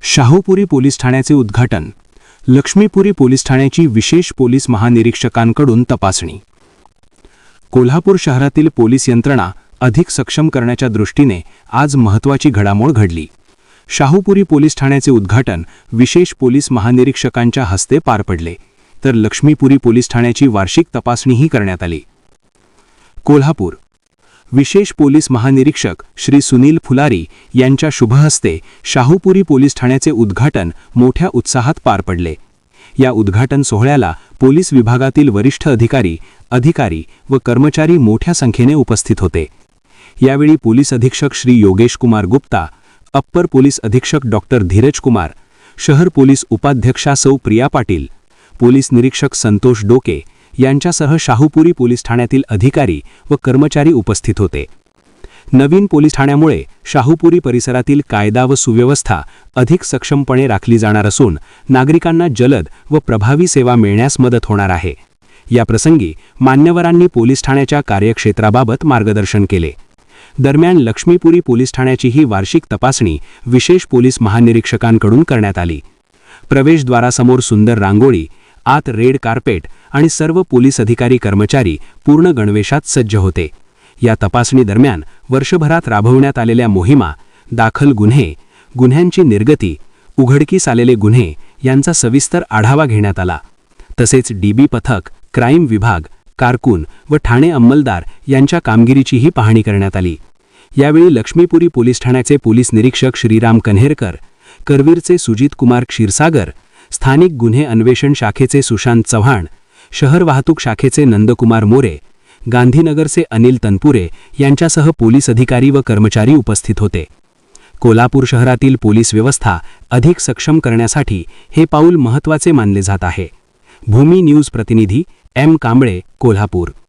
Shahupuri police ठाण्याचे उद्घाटन. Laxmipuri police ठाण्याची विशेष पोलीस महानिरीक्षकांकडून तपासणी. कोल्हापूर शहरातील पोलीस यंत्रणा अधिक सक्षम करण्याच्या दृष्टीने आज महत्त्वाची घडामोड घडली. शाहूपुरी पोलीस ठाण्याचे उद्घाटन विशेष पोलीस महानिरीक्षकांच्या हस्ते पार पडले, तर लक्ष्मीपुरी पोलीस ठाण्याची वार्षिक तपासणीही करण्यात आली. कोल्हापूर विशेष पोलीस महानिरीक्षक श्री सुनील फुलारी यांच्या शुभहस्ते शाहूपुरी पोलीस ठाण्याचे उद्घाटन मोठ्या उत्साहात पार पडले. या उद्घाटन सोहळ्याला पोलीस विभागातील वरिष्ठ अधिकारी व कर्मचारी मोठ्या संख्येने उपस्थित होते. यावेळी पोलीस अधीक्षक श्री योगेश कुमार गुप्ता, अप्पर पोलीस अधीक्षक डॉक्टर धीरज कुमार, शहर पोलीस उपाध्यक्षा सौ प्रिया पाटील, पोलीस निरीक्षक संतोष डोके यांच्यासह शाहूपुरी पोलीस ठाण्यातील अधिकारी व कर्मचारी उपस्थित होते. नवीन पोलीस ठाण्यामुळे शाहूपुरी परिसरातील कायदा व सुव्यवस्था अधिक सक्षमपणे राखली जाणार असून नागरिकांना जलद व प्रभावी सेवा मिळण्यास मदत होणार आहे. या प्रसंगी मान्यवरांनी पोलीस ठाण्याच्या कार्यक्षेत्राबाबत मार्गदर्शन केले. दरम्यान लक्ष्मीपुरी पोलीस ठाण्याची ही वार्षिक तपासणी विशेष पोलीस महानिरीक्षकांकडून करण्यात आली. प्रवेशद्वारासमोर सुंदर रांगोळी, आत रेड कार्पेट आणि सर्व पोलीस अधिकारी कर्मचारी पूर्ण गणवेशात सज्ज होते. या तपासणी दरम्यान वर्षभरात राबवण्यात आलेल्या मोहिमा, दाखल गुन्हे, गुन्ह्यांची निर्गती, उघडकीस आलेले गुन्हे यांचा सविस्तर आढावा घेण्यात आला. तसेच डीबी पथक, क्राईम विभाग, कारकून व ठाणे अंमलदार यांच्या कामगिरीचीही पाहणी करण्यात आली. यावेळी लक्ष्मीपुरी पोलीस ठाण्याचे पोलीस निरीक्षक श्रीराम कन्हेरकर, करवीरचे सुजित कुमार क्षीरसागर, स्थानिक गुन्हे अन्वेषण शाखेचे सुशांत चव्हाण, शहर वाहतूक शाखेचे नंदकुमार मोरे, गांधीनगरचे अनिल तनपुरे यांच्यासह पोलीस अधिकारी व कर्मचारी उपस्थित होते. कोल्हापूर शहरातील पोलीस व्यवस्था अधिक सक्षम करण्यासाठी हे पाऊल महत्त्वाचे मानले जात आहे. भूमी न्यूज प्रतिनिधी एम कांबळे, कोल्हापूर.